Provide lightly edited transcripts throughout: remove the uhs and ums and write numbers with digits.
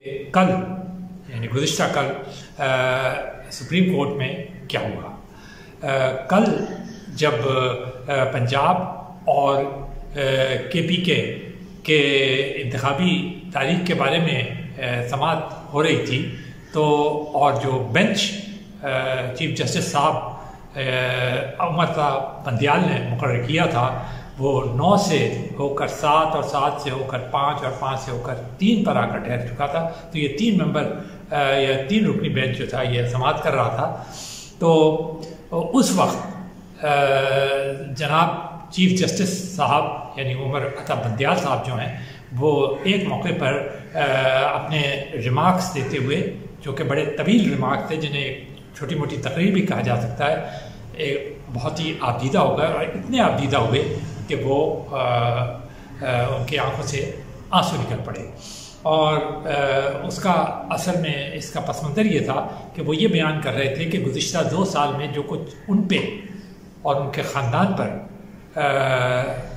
कल यानी गुज़िश्ता कल सुप्रीम कोर्ट में क्या हुआ। कल जब पंजाब और KPK के इंतखाबी तारीख के बारे में समाअत हो रही थी तो और जो बेंच चीफ जस्टिस साहब उमर बंदियाल ने मुकर्रर किया था वो 9 से होकर 7 और 7 से होकर 5 और 5 से होकर 3 पर आकर ठहर चुका था। तो ये 3 मेंबर या 3 रुकनी बेंच जो था ये समाअत कर रहा था। तो उस वक्त जनाब चीफ जस्टिस साहब यानी उमर बंदियाल साहब जो हैं वो एक मौके पर अपने रिमार्क्स देते हुए, जो कि बड़े तवील रिमार्क्स थे जिन्हें छोटी मोटी तकरीर भी कहा जा सकता है, बहुत ही आबदीदा हो गए और इतने आबदीदा हुए कि वो उनकी आंखों से आंसू निकल पड़े। और उसका असल में इसका पस मंज़र ये था कि वो ये बयान कर रहे थे कि गुज़िश्ता 2 साल में जो कुछ उन पे और उनके ख़ानदान पर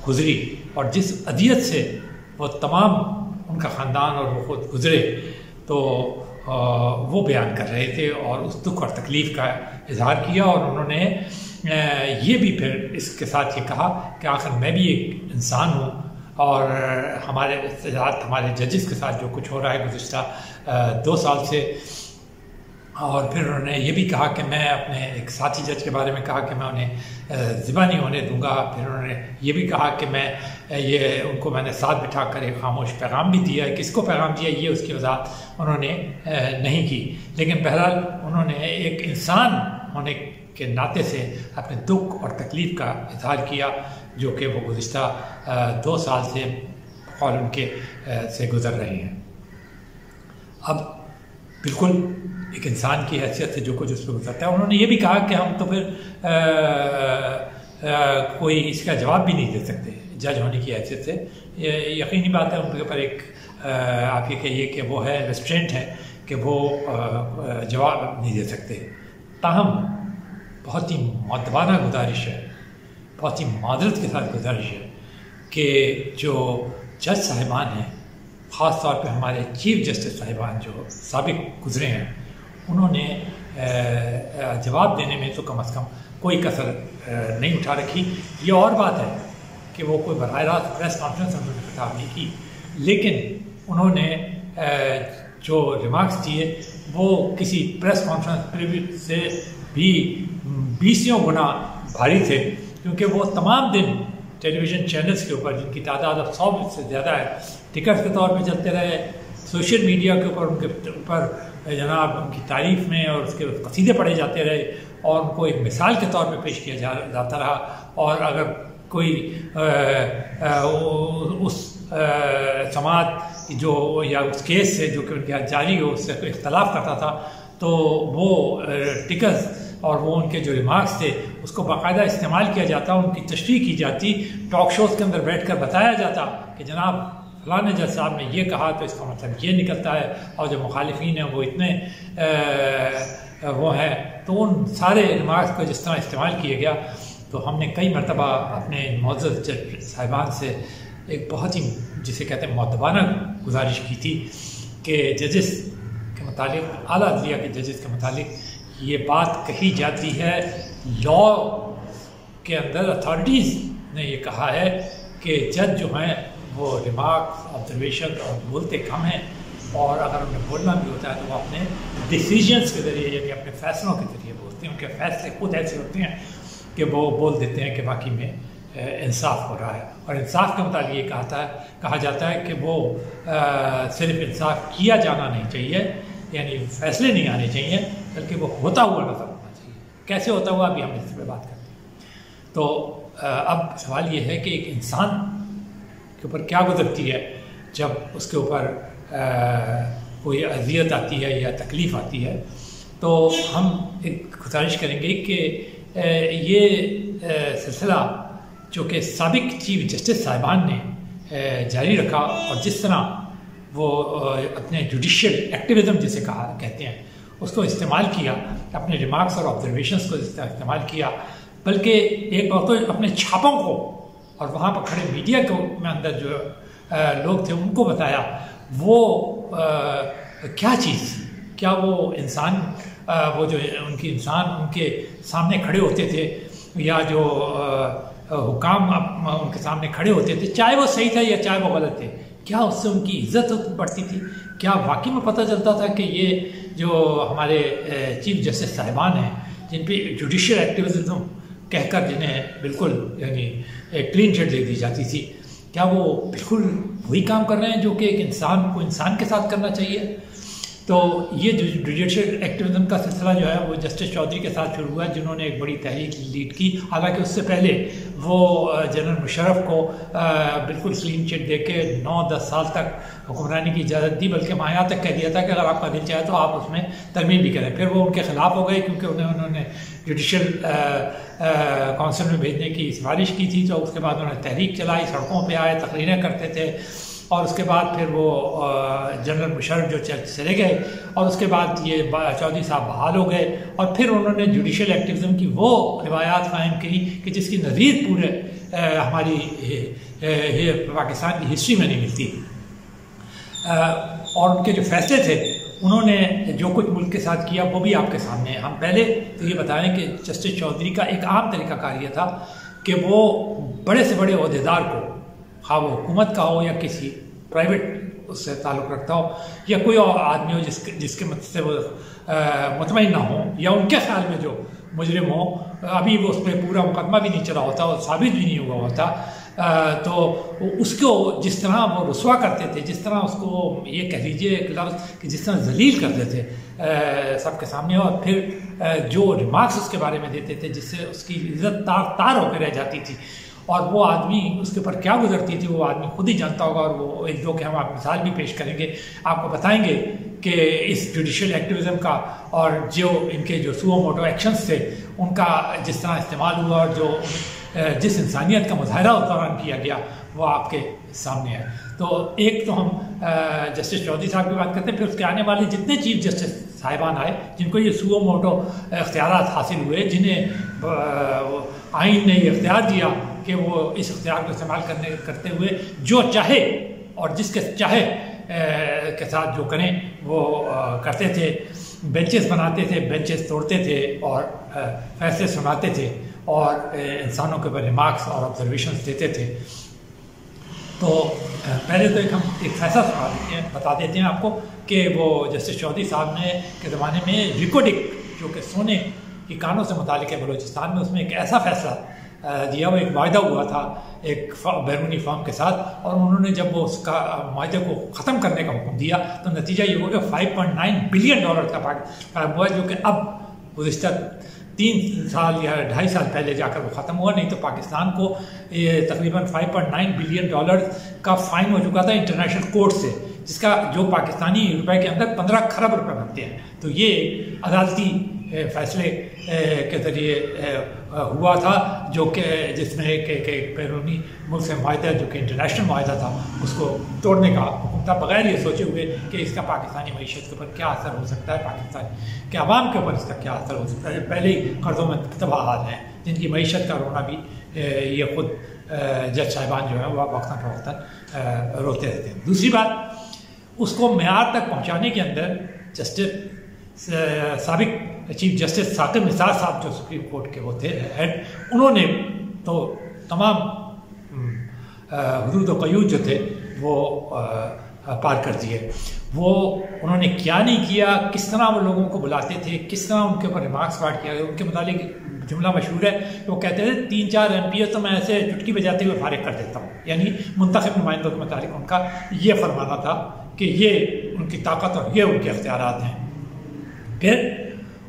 गुज़री और जिस अदियत से वो तमाम उनका ख़ानदान और वो खुद गुज़रे, तो वो बयान कर रहे थे और उस दुख और तकलीफ़ का इजहार किया। और उन्होंने ये भी फिर इसके साथ ये कहा कि आखिर मैं भी एक इंसान हूँ और हमारे हमारे जजेस के साथ जो कुछ हो रहा है गुज़िश्ता 2 साल से। और फिर उन्होंने ये भी कहा कि मैं अपने एक साथी जज के बारे में कहा कि मैं उन्हें ज़िबा नहीं होने दूंगा। फिर उन्होंने ये भी कहा कि मैं ये उनको मैंने साथ बिठा कर एक खामोश पैगाम भी दिया है। किसको पैगाम दिया ये उसकी वजाहत उन्होंने नहीं की, लेकिन बहरहाल उन्होंने एक इंसान होने के नाते से अपने दुख और तकलीफ़ का इजहार किया जो कि वो गुज़िश्ता 2 साल से और उनके से गुज़र रहे हैं। अब बिल्कुल एक इंसान की हैसियत से जो कुछ उस पर गुजरता है, उन्होंने ये भी कहा कि हम तो फिर कोई इसका जवाब भी नहीं दे सकते जज होने की हैसियत से। यकीनी बात है उनके ऊपर एक आप ये कहिए कि वो है रेस्ट्रेंट है कि वो जवाब नहीं दे सकते। ताहम बहुत ही मुअद्दबाना गुजारिश है, बहुत ही मादरत के साथ गुजारिश है कि जो जज साहिबान हैं, ख़ास तौर पे हमारे चीफ जस्टिस साहिबान जो साबिक गुजरे हैं, उन्होंने जवाब देने में तो कम अज़ कम कोई कसर नहीं उठा रखी। ये और बात है कि वो कोई बराह रास्त प्रेस कॉन्फ्रेंस उन्होंने खिताब नहीं की, लेकिन उन्होंने जो रिमार्क्स दिए वो किसी प्रेस कॉन्फ्रेंस से भी 20 गुना भारी थे, क्योंकि वो तमाम दिन टेलीविज़न चैनल्स के ऊपर जिनकी तादाद अब 100 से ज़्यादा है टिकट के तौर पे चलते रहे, सोशल मीडिया के ऊपर उनके ऊपर जनाब उनकी तारीफ़ में और उसके कसीदे पढ़े जाते रहे और उनको एक मिसाल के तौर पे पेश किया जाता रहा। और अगर कोई उस समाअत जो या उस केस से जो कि उनके यहाँ जारी हो उससे कोई इख्तलाफ करता था तो वो टिकट्स और वो उनके जो रिमार्क्स थे उसको बाकायदा इस्तेमाल किया जाता, उनकी तशरीह की जाती, टॉक शोज़ के अंदर बैठकर बताया जाता कि जनाब फलाने जज साहब ने ये कहा तो इसका मतलब ये निकलता है। और जो मुखालिफिन हैं वो इतने वो हैं, तो उन सारे रिमार्क्स को जिस तरह इस्तेमाल किया गया, तो हमने कई मरतबा अपने मुअज़्ज़ज़ जज साहिबान से एक बहुत ही जिसे कहते हैं मुअद्दबाना गुजारिश की थी कि जजेस के मुतालिक, आला अदलिया के जजेस के मुतालिक ये बात कही जाती है, लॉ के अंदर अथॉरिटीज़ ने ये कहा है कि जज जो हैं वो रिमार्क्स ऑब्जर्वेशन और बोलते कम हैं, और अगर उन्हें बोलना भी होता है तो वो अपने डिसीजंस के ज़रिए यानी अपने फ़ैसलों के ज़रिए बोलते हैं। उनके फ़ैसले खुद ऐसे होते हैं कि वो बोल देते हैं कि बाकी में इंसाफ हो रहा है। और इंसाफ के मुताबिक ये कहा जाता है कि वो सिर्फ इंसाफ किया जाना नहीं चाहिए, यानी फैसले नहीं आने चाहिए, बल्कि वो होता हुआ नजर आना चाहिए। कैसे होता हुआ अभी हम इस पर बात करते हैं। तो अब सवाल ये है कि एक इंसान के ऊपर क्या गुजरती है जब उसके ऊपर कोई अज़ियत आती है या तकलीफ़ आती है। तो हम एक गुजारिश करेंगे कि ये सिलसिला जो कि साबिक चीफ जस्टिस साहिबान ने जारी रखा और जिस तरह वो अपने जुडिशियल एक्टिविज़म जिसे कहते हैं उसको इस्तेमाल किया, अपने रिमार्क्स और ऑब्जर्वेशंस को इस्तेमाल किया, बल्कि एक बार तो अपने छापों को और वहाँ पर खड़े मीडिया को में अंदर जो लोग थे उनको बताया, वो क्या चीज़ थी? क्या वो इंसान वो जो उनके इंसान उनके सामने खड़े होते थे, या जो हुकाम उनके सामने खड़े होते थे, चाहे वो सही था या चाहे वो गलत थे, क्या उससे उनकी इज्जत बढ़ती थी? क्या वाकई में पता चलता था कि ये जो हमारे चीफ जस्टिस साहिबान हैं, जिन पे जुडिशियल एक्टिविज्म कहकर जिन्हें बिल्कुल यानी क्लीन चिट दे दी जाती थी, क्या वो बिल्कुल वही काम कर रहे हैं जो कि एक इंसान को इंसान के साथ करना चाहिए? तो ये जो जुडिशियल एक्टिविज्म का सिलसिला जो है वो जस्टिस चौधरी के साथ शुरू हुआ, जिन्होंने एक बड़ी तहरीक लीड की। हालांकि उससे पहले वो जनरल मुशर्रफ को बिल्कुल क्लीन चिट दे के 9-10 साल तक हुक्मरानी की इजाज़त दी, बल्कि वहाँ यहाँ तक कह दिया था कि अगर आपका दिल चाहे तो आप उसमें तरमीम भी करें। फिर वो उनके ख़िलाफ़ हो गए क्योंकि उन्होंने जुडिशियल काउंसिल में भेजने की सिफारिश की थी। तो उसके बाद उन्होंने तहरीक चलाई, सड़कों पर आए, तकरीरें करते थे, और उसके बाद फिर वो जनरल मुशर्रफ जो चले गए, और उसके बाद ये चौधरी साहब बहाल हो गए, और फिर उन्होंने जुडिशियल एक्टिविज्म की वो रिवायात कायम की कि जिसकी नज़ीर पूरे हमारी पाकिस्तान की हिस्ट्री में नहीं मिलती। और उनके जो फैसले थे, उन्होंने जो कुछ मुल्क के साथ किया वो भी आपके सामने है। हम पहले तो ये बताएं कि जस्टिस चौधरी का एक आम तरीक़ाकार ये था कि वो बड़े से बड़े ओहदेदार को, हाँ वो हुकूमत का हो या किसी प्राइवेट उससे ताल्लुक़ रखता हो, या कोई और आदमी हो जिसके मत से वो मुतमईन ना हो, या उनके ख्याल में जो मुजरिम हो, अभी वो उस पर पूरा मुकदमा भी नहीं चला होता और साबित भी नहीं हुआ होता, तो उसको जिस तरह वो रुसवा करते थे, जिस तरह उसको ये कह लीजिए एक लफ्ज़ कि जिस तरह जलील करते थे सबके सामने, और फिर जो रिमार्क्स उसके बारे में देते थे जिससे उसकी इज्जत तार होकर रह जाती थी, और वो आदमी उसके ऊपर क्या गुजरती थी वो आदमी खुद ही जानता होगा। और वो एक दो के हम आप मिसाल भी पेश करेंगे, आपको बताएंगे कि इस जुडिशियल एक्टिविज्म का और जो इनके जो सुओ मोटो एक्शंस थे उनका जिस तरह इस्तेमाल हुआ, और जो जिस इंसानियत का मुजाहरा उस दौरान किया गया वो आपके सामने है। तो एक तो हम जस्टिस चौधरी साहब की बात करते हैं, फिर उसके आने वाले जितने चीफ जस्टिस साहिबान आए जिनको ये सुओ मोटो इख्तियारात हासिल हुए, जिन्हें आइन ने ये इख्तियार दिया कि वो इस इख्तियार को इस्तेमाल करते हुए जो चाहे और जिसके चाहे के साथ जो करें वो करते थे। बेंचेस बनाते थे, बेंचेस तोड़ते थे, और फैसले सुनाते थे, और इंसानों के ऊपर रिमार्क्स और ऑब्जर्वेशंस देते थे। तो पहले तो एक फैसला सुना देते हैं, बता देते हैं आपको कि वो जस्टिस चौधरी साहब ने के ज़माने में रिकॉर्डिक जो कि सोने की कानों से मुतालिक है बलूचिस्तान में, उसमें एक ऐसा फैसला दिया, वो एक वायदा हुआ था एक बैरूनी फर्म के साथ, और उन्होंने जब वो उसका मायदे को ख़त्म करने का हुक्म दिया तो नतीजा ये हुआ कि $5.9 बिलियन का काम हुआ, जो कि अब गुज़िश्ता 3 साल या 2.5 साल पहले जाकर वो ख़त्म हुआ। नहीं तो पाकिस्तान को ये तकरीबन $5.9 बिलियन का फ़ाइन हो चुका था इंटरनेशनल कोर्ट से, जिसका जो पाकिस्तानी रुपए के अंदर 15 खरब रुपए बनते हैं। तो ये अदालती फैसले के ज़रिए हुआ था, जो कि जिसमें एक बैरूनी मुल्क से माहिदा जो कि इंटरनेशनल माहिदा था उसको तोड़ने का हुक्म था, बगैर ये सोचे हुए कि इसका पाकिस्तानी मईशत के ऊपर क्या असर हो सकता है, पाकिस्तान के अवाम के ऊपर इसका क्या असर हो सकता है। पहले ही कर्ज़ों में तबाह हाल हैं, जिनकी मईशत का रोना भी ये खुद जज साहिबान जो है वह वक्ता फ़वक्ता रोते रहते हैं। दूसरी बात, उसको मेयार तक पहुँचाने के अंदर जस्टिस साबिक चीफ जस्टिस साकिब निसार साहब जो सुप्रीम कोर्ट के वो थे हेड, उन्होंने तो तमाम हुदूद व क़यूद जो थे वो पार कर दिए। वो उन्होंने क्या नहीं किया, किस तरह वो लोगों को बुलाते थे, किस तरह उनके ऊपर रिमार्क्स पार्ट किया गया। उनके मुतालिक जुमला मशहूर है, वो कहते थे 3-4 MPs तो मैं ऐसे चुटकी बजाते हुए फारिग कर देता हूँ। यानी मुंतखब नुमाइंदों के मुतालिक उनका ये फरमाना था कि ये उनकी ताकत और ये उनके अख्तियारात हैं। फिर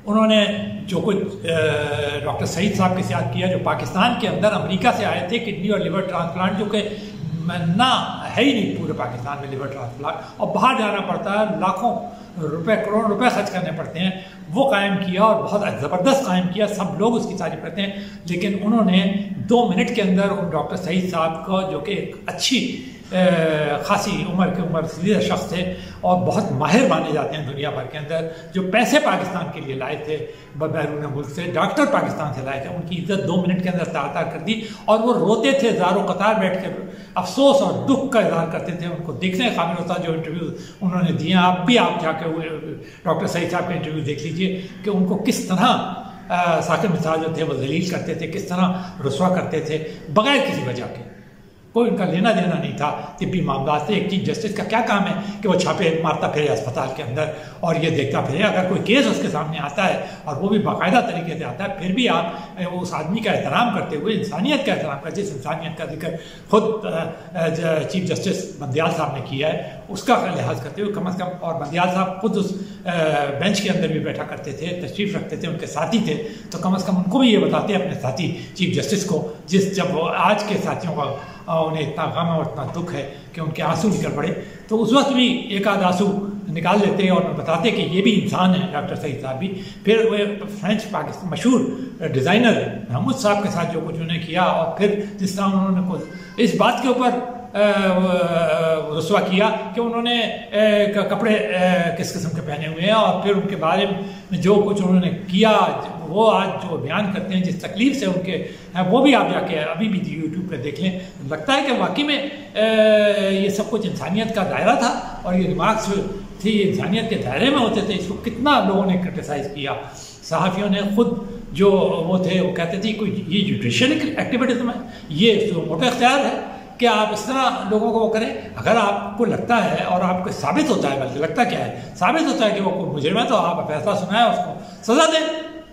उन्होंने जो कुछ डॉक्टर सईद साहब के साथ किया, जो पाकिस्तान के अंदर अमेरिका से आए थे, किडनी और लिवर ट्रांसप्लांट, जो कि ना है ही नहीं पूरे पाकिस्तान में लिवर ट्रांसप्लांट, और बाहर जाना पड़ता है, लाखों रुपए करोड़ रुपए खर्च करने पड़ते हैं, वो कायम किया और बहुत ज़बरदस्त कायम किया। सब लोग उसकी तारीफ करते हैं, लेकिन उन्होंने 2 मिनट के अंदर उन डॉक्टर सईद साहब को, जो कि एक अच्छी खासी उम्र सीधे शख्स थे और बहुत माहिर माने जाते हैं दुनिया भर के अंदर, जो पैसे पाकिस्तान के लिए लाए थे बैरून मुल्क से, डॉक्टर पाकिस्तान से लाए थे, उनकी इज्जत 2 मिनट के अंदर तार कर दी। और वो रोते थे ज़ारो कतार बैठ कर अफसोस और दुख का इजहार करते थे। उनको देखने का काबिल होता जो इंटरव्यू उन्होंने दिए। आप भी आप जाकर डॉक्टर सईद साहब के इंटरव्यू देख लीजिए कि उनको किस तरह साकिब निसार जो थे वो जलील करते थे, किस तरह रुसवा करते थे बगैर किसी वजह के। कोई उनका लेना देना नहीं था तिब्बी मामला से। एक चीफ जस्टिस का क्या काम है कि वो छापे मारता फिरे अस्पताल के अंदर और ये देखता फिरे। अगर कोई केस उसके सामने आता है और वो भी बाकायदा तरीके से आता है, फिर भी आप उस आदमी का एहतराम करते हुए इंसानियत का एहतराम करते, जिस इंसानियत का जिक्र खुद चीफ जस्टिस बंदियाल साहब ने किया है, उसका लिहाज करते हुए कम अज़ कम। और बंदियाल साहब खुद उस बेंच के अंदर भी बैठा करते थे, तशरीफ़ रखते थे, उनके साथी थे, तो कम अज़ कम उनको भी ये बताते अपने साथी चीफ जस्टिस को, जब आज के साथियों का उन्हें इतना गम और इतना दुख है कि उनके आंसू निकल पड़े, तो उस वक्त भी एक आध आंसू निकाल लेते और बताते कि ये भी इंसान है डॉक्टर सईद साहब भी। फिर वे फ्रेंच पाकिस्तान मशहूर डिज़ाइनर महमूद साहब के साथ जो कुछ उन्होंने किया, और फिर जिस तरह उन्होंने इस बात के ऊपर रुसवा किया कि उन्होंने कपड़े किस किस्म के पहने हुए हैं, और फिर उनके बारे में जो कुछ उन्होंने किया वो आज जो बयान करते हैं, जिस तकलीफ से उनके हैं, वो भी आप जाके अभी भी यूट्यूब पे देख लें। लगता है कि वाकई में ये सब कुछ इंसानियत का दायरा था, और ये रिमार्क्स थी इंसानियत के दायरे में होते थे। इसको कितना लोगों ने क्रिटिसाइज़ किया। सहाफ़ियों ने खुद जो वो थे वो कहते थे कोई ये जुडिशल एक्टिविटीज़म है, ये जो मोटा इख्तियार है कि आप इस तरह लोगों को वो करें। अगर आपको लगता है और आपको साबित होता है, बल्कि लगता क्या है, साबित होता है कि वो कोई मुजरिम है, तो आप फैसला सुनाएं, उसको सज़ा दें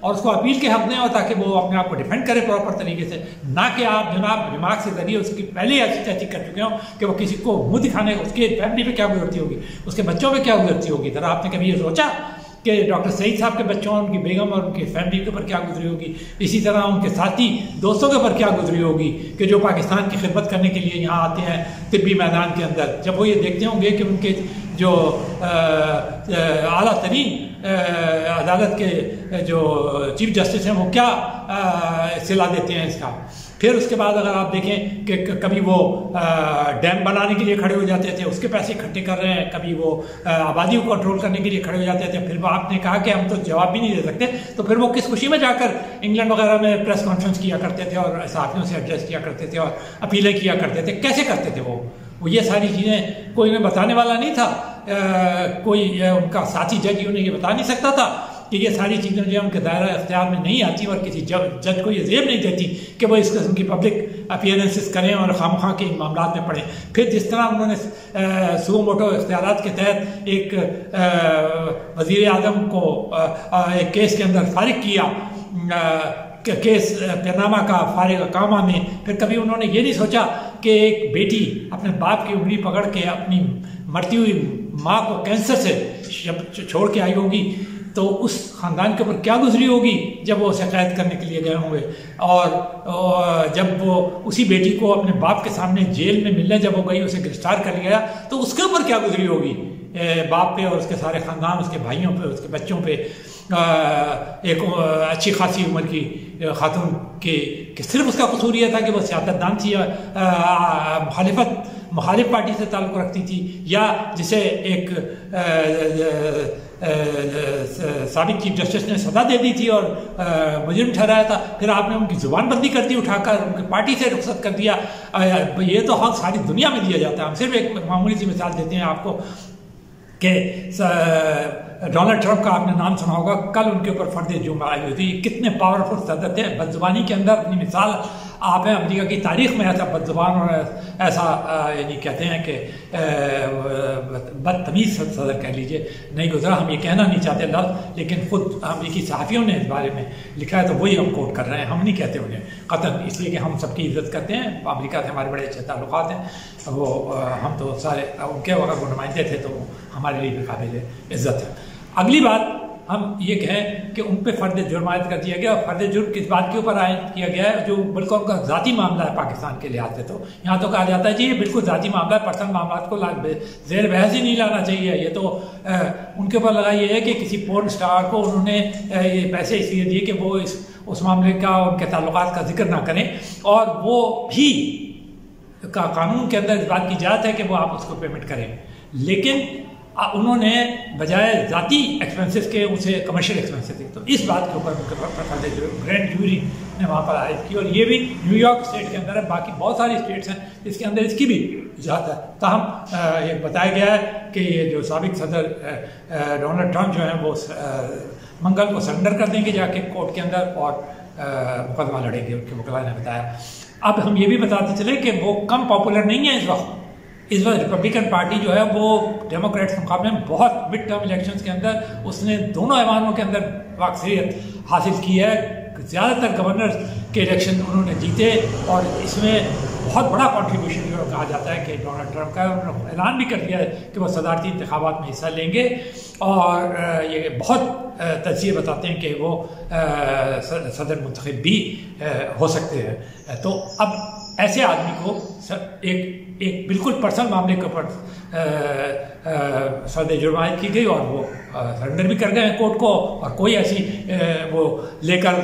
और उसको अपील के हक दें, और ताकि वो अपने आप को डिफेंड करे प्रॉपर तरीके से, ना कि आप जनाब रिमार्क के जरिए उसकी पहले ऐसी तहकीक कर चुके हो कि वो किसी को मुँह दिखाने, उसके फैमिली पे क्या गुजरती होगी, उसके बच्चों पे क्या गुजरती होगी। ज़रा आपने कभी ये सोचा कि डॉक्टर सईद साहब के बच्चों, उनकी बेगम और उनकी फैमिली के ऊपर क्या गुजरी होगी, इसी तरह उनके साथी दोस्तों के ऊपर क्या गुजरी होगी कि जो पाकिस्तान की खिदमत करने के लिए यहाँ आते हैं तिब्बी मैदान के अंदर। जब वो ये देखते होंगे कि उनके जो आला तरीन अदालत के जो चीफ जस्टिस हैं वो क्या सिला देते हैं इसका। फिर उसके बाद अगर आप देखें कि कभी वो डैम बनाने के लिए खड़े हो जाते थे, उसके पैसे इकट्ठे कर रहे हैं, कभी वो आबादी को कंट्रोल करने के लिए खड़े हो जाते थे। फिर वो आपने कहा कि हम तो जवाब भी नहीं दे सकते, तो फिर वो किस खुशी में जाकर इंग्लैंड वगैरह में प्रेस कॉन्फ्रेंस किया करते थे और सहाफ़ियों से एड्रेस किया करते थे और अपीलें किया करते थे। कैसे करते थे वो ये सारी चीज़ें कोई उन्हें बताने वाला नहीं था। कोई उनका साथी जज उन्हें ये बता नहीं सकता था कि ये सारी चीज़ें जो है उनके दायरा इख्तियार में नहीं आती, और किसी जज को ये ज़ेब नहीं देती कि वो इस किस्म की पब्लिक अपीयरेंसेस करें और खामखा के इन मामला में पड़ें। फिर जिस तरह उन्होंने सुओ मोटो इख्तियारात के तहत एक वज़ीर आज़म को एक केस के अंदर फारिग किया, केस पनामा का फारिग कामा में। फिर कभी उन्होंने ये नहीं सोचा कि एक बेटी अपने बाप की उंगली पकड़ के अपनी मरती हुई माँ को कैंसर से छोड़ के आई होगी, तो उस ख़ानदान के ऊपर क्या गुजरी होगी जब वो शिकायत करने के लिए गए होंगे। और जब वो उसी बेटी को अपने बाप के सामने जेल में मिलने जब वो गई, उसे गिरफ्तार कर लिया गया, तो उसके ऊपर क्या गुजरी होगी बाप पे और उसके सारे ख़ानदान, उसके भाइयों पे, उसके बच्चों पे। एक अच्छी खासी उम्र की खातून कि सिर्फ उसका कसूर यह था कि वो सियासतदान थी, मुखालिफ पार्टी से ताल्लुक़ रखती थी, या जिसे एक साबिक चीफ जस्टिस ने सज़ा दे दी थी और मुजरिम ठहराया था। फिर आपने उनकी ज़ुबानबंदी कर दी, उठाकर उनकी पार्टी से रुखसत कर दिया। ये तो हक सारी दुनिया में दिया जाता है। हम सिर्फ एक मामूली सी मिसाल देते हैं आपको कि डोनाल्ड ट्रंप का आपने नाम सुना होगा, कल उनके ऊपर फर्द जुर्म आई हुई थी। कितने पावरफुल सदर थे, बदजुबानी के अंदर अपनी मिसाल आप हैं। अमेरिका की तारीख में ऐसा बदजुबान और ऐसा यानी कहते हैं कि बदतमीज़ सदर कह लीजिए नहीं गुजरा। हम ये कहना नहीं चाहते लफ्ज़, लेकिन खुद अमेरिकी सहाफ़ियों ने इस बारे में लिखा है, तो वही हम कोट कर रहे हैं। हम नहीं कहते उन्हें कतन, इसलिए कि हम सबकी इज़्ज़त करते हैं। अमेरिका से हमारे बड़े अच्छे ताल्लुक़ात हैं, वो हम तो सारे उनके अगर वो नुमाइंदे थे तो हमारे लिए भी काबिल इज़्ज़त है। अगली बात हम ये कहें कि उन पर फ़र्द जुर्म आयद कर दिया गया। और फ़र्द जुर्म किस बात के ऊपर आयद किया गया है, जो बिल्कुल उनका ज़ाती मामला है पाकिस्तान के लिहाज से। तो यहाँ तो कहा जाता है जी ये बिल्कुल ज़ाती मामला है, पर्सनल मामला को ज़ेर बहस ही नहीं लाना चाहिए। ये तो उनके ऊपर लगा ये है कि किसी पोर्न स्टार को उन्होंने ये पैसे इसलिए दिए कि वो उस मामले का, उनके ताल्लुकात का जिक्र ना करें, और वो भी कानून के अंदर इस बात की इजाज़त है कि वो आप उसको पेमेंट करें। लेकिन उन्होंने बजाय ज़ाती एक्सपेंसेस के उसे कमर्शियल एक्सपेंसेस दी। तो इस बात के ऊपर ग्रैंड जूरी ने वहाँ पर आयद की, और ये भी न्यूयॉर्क स्टेट के अंदर है, बाकी बहुत सारी स्टेट्स हैं जिसके अंदर इसकी भी इजाज़त है। ताहम ये बताया गया है कि ये जो साबिक सदर डोनाल्ड ट्रंप जो हैं वो मंगल को सरेंडर कर देंगे जाके कोर्ट के अंदर और मुकदमा लड़ेंगे, उनके वकील ने बताया। अब हम ये भी बताते चले कि वो कम पॉपुलर नहीं है इस वक्त रिपब्लिकन पार्टी जो है वो डेमोक्रेट्स के मुकाबले में बहुत मिड टर्म इलेक्शंस के अंदर उसने दोनों ऐवानों के अंदर अक्सरियत हासिल की है। ज़्यादातर गवर्नर के इलेक्शन उन्होंने जीते, और इसमें बहुत बड़ा कंट्रीब्यूशन जो कहा जाता है कि डोनाल्ड ट्रंप का, उन्होंने ऐलान भी कर दिया है कि वो सदारती इंतखाबात में हिस्सा लेंगे, और ये बहुत तजिए बताते हैं कि वो सदर मुंतखब भी हो सकते हैं। तो अब ऐसे आदमी को एक बिल्कुल पर्सनल मामले के ऊपर सदर जुर्मायत की गई, और वो सरेंडर भी कर गए हैं कोर्ट को, और कोई ऐसी वो लेकर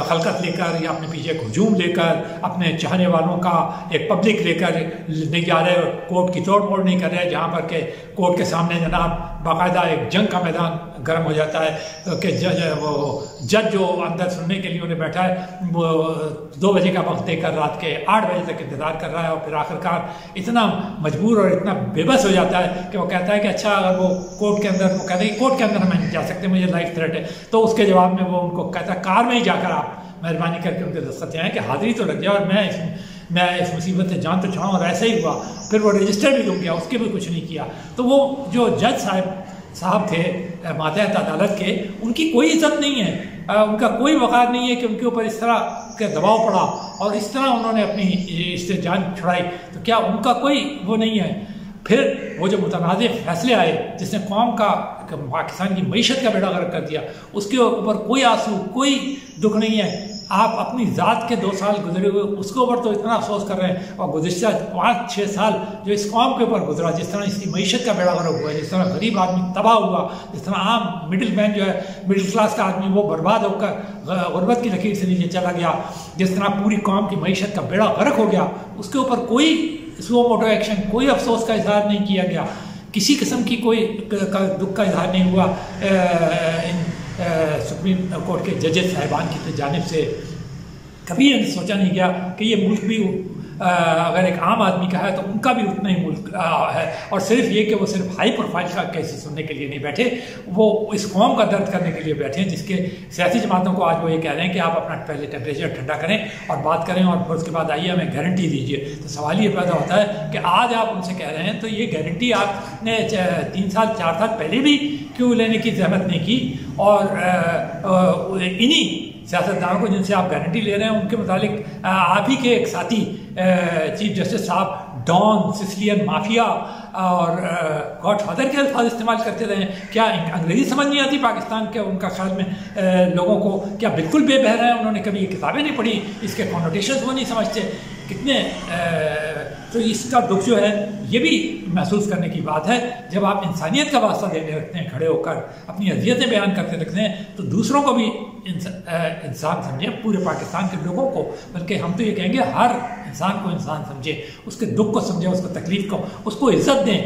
खलकत लेकर या अपने पीछे हजूम लेकर अपने चाहने वालों का एक पब्लिक लेकर नहीं जा रहे, कोर्ट की तोड़ मोड़ नहीं कर रहे, जहाँ पर के कोर्ट के सामने जनाब बाकायदा एक जंग का मैदान गर्म हो जाता है कि जज जो अंदर सुनने के लिए उन्हें बैठा है वो 2 बजे का वक्त देकर रात के 8 बजे तक इंतज़ार कर रहा है, और फिर आखिरकार इतना मजबूर और इतना बेबस हो जाता है कि वो कहता है कि अच्छा, अगर वो कोर्ट के अंदर, वो कहते हैं कि कोर्ट के अंदर मैं नहीं जा सकते, मुझे लाइफ थ्रेट है, तो उसके जवाब में वो उनको कहता है कार में ही जाकर आप मेहरबानी करके उनके दस्तखत हैं कि हाजिरी तो लग जाए और मैं इस मुसीबत से जान तो छुड़ाऊँ, और ऐसा ही हुआ। फिर वो रजिस्टर भी रुक गया, उसके भी कुछ नहीं किया। तो वो जो जज साहब थे मातहत अदालत के, उनकी कोई इज्जत नहीं है, उनका कोई वक़ार नहीं है कि उनके ऊपर इस तरह का दबाव पड़ा और इस तरह उन्होंने अपनी इससे जान छुड़ाई, तो क्या उनका कोई वो नहीं है। फिर वो जो मुतनाज़ फैसले आए जिसने कौम का, पाकिस्तान की मईशत का बेड़ा गर्क कर दिया, उसके ऊपर कोई आंसू, कोई दुख नहीं है। आप अपनी ज़ात के 2 साल गुजरे हुए उसके ऊपर तो इतना अफसोस कर रहे हैं, और गुज़िश्ता 5-6 साल जो इस कौम के ऊपर गुजरा, जिस तरह इसकी मईशत का बेड़ा गर्क हुआ, जिस तरह गरीब आदमी तबाह हुआ, जिस तरह आम मिडिल मैन जो है, मिडिल क्लास का आदमी वो बर्बाद होकर गुर्बत की लकीर से नीचे चला गया, जिस तरह पूरी कौम की मईशत का बेड़ा गर्क हो गया, उसके ऊपर कोई स्लो मोटो एक्शन, कोई अफसोस का इजहार नहीं किया गया, किसी किस्म की कोई दुख का इजहार नहीं हुआ सुप्रीम कोर्ट के जजेस साहिबान की जानिब से। कभी ये सोचा नहीं गया कि ये मुल्क भी अगर एक आम आदमी का है तो उनका भी उतना ही मुल्क है, और सिर्फ ये कि वो सिर्फ हाई प्रोफाइल का केसेस सुनने के लिए नहीं बैठे, वो इस कौम का दर्द करने के लिए बैठे हैं, जिसके सियासी जमातों को आज वो ये कह रहे हैं कि आप अपना पहले टेम्परेचर ठंडा करें और बात करें, और फिर उसके बाद आइए हमें गारंटी दीजिए। तो सवाल ये पैदा होता है कि आज आप उनसे कह रहे हैं तो ये गारंटी आपने 3 साल 4 साल पहले भी क्यों लेने की जहमत नहीं की, और इन्हीं सियासतदानों को जिनसे आप गारंटी ले रहे हैं उनके मुतालिक आप ही के एक साथी चीफ जस्टिस साहब डॉन, सिसिलियन माफिया और गॉडफादर के अल्फाज इस्तेमाल करते रहे। क्या अंग्रेज़ी समझ नहीं आती पाकिस्तान के उनका ख्याल में लोगों को? क्या बिल्कुल बेबहरा है? उन्होंने कभी ये किताबें नहीं पढ़ी, इसके कॉनोटेशंस वो नहीं समझते कितने। तो इसका दुख जो है ये भी महसूस करने की बात है। जब आप इंसानियत का वास्ता देने रखते हैं, खड़े होकर अपनी अज़ियतें बयान करते रखते हैं, तो दूसरों को भी इंसान समझें, पूरे पाकिस्तान के लोगों को, बल्कि हम तो ये कहेंगे हर इंसान को इंसान समझे, उसके दुख को समझे, उसको तकलीफ को, उसको इज्जत दें।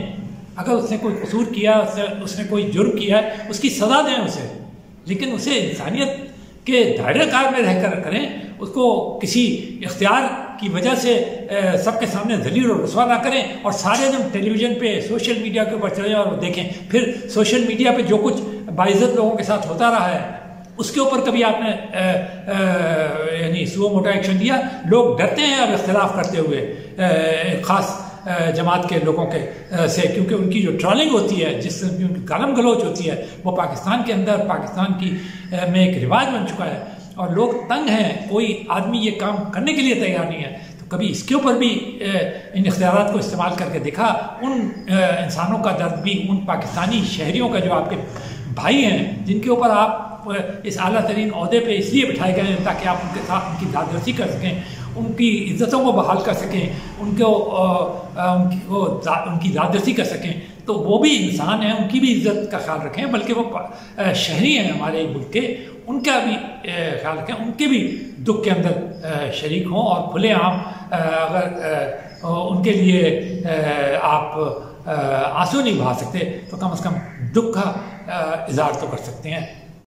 अगर उसने कोई कसूर किया, उसने कोई जुर्म किया है, उसकी सज़ा दें उसे, लेकिन उसे इंसानियत के दायरे कार में रहकर करें। उसको किसी इख्तियार की वजह से सबके सामने ज़लील और रुस्वा ना करें, और सारे दिन टेलीविज़न पे, सोशल मीडिया के ऊपर चले और देखें। फिर सोशल मीडिया पे जो कुछ बाइज़्ज़त लोगों के साथ होता रहा है उसके ऊपर कभी आपने यानी सुओ मोटा एक्शन लिया? लोग डरते हैं अब इख्तिलाफ करते हुए ख़ास जमात के लोगों के से, क्योंकि उनकी जो ट्रॉलिंग होती है, जिससे उनकी गालम गलोच होती है, वो पाकिस्तान के अंदर, पाकिस्तान की में एक रिवाज बन चुका है, और लोग तंग हैं। कोई आदमी ये काम करने के लिए तैयार नहीं है। तो कभी इसके ऊपर भी इन इख्तियारात को इस्तेमाल करके देखा? उन इंसानों का दर्द भी, उन पाकिस्तानी शहरियों का जो आपके भाई हैं, जिनके ऊपर आप इस आला तरीन ओहदे पे इसलिए बिठाए गए हैं ताकि आप उनके साथ उनकी दादरसी कर सकें, उनकी इज्जतों को बहाल कर सकें, उनकी दादरसी कर सकें। तो वो भी इंसान हैं, उनकी भी इज्जत का ख्याल रखें, बल्कि वो शहरी हैं हमारे मुल्क के, उनका भी ख्याल रखें, उनके भी दुख के अंदर शरीक हों, और खुलेआम अगर उनके लिए आप आंसू नहीं बहा सकते तो कम से कम दुख का इजहार तो कर सकते हैं।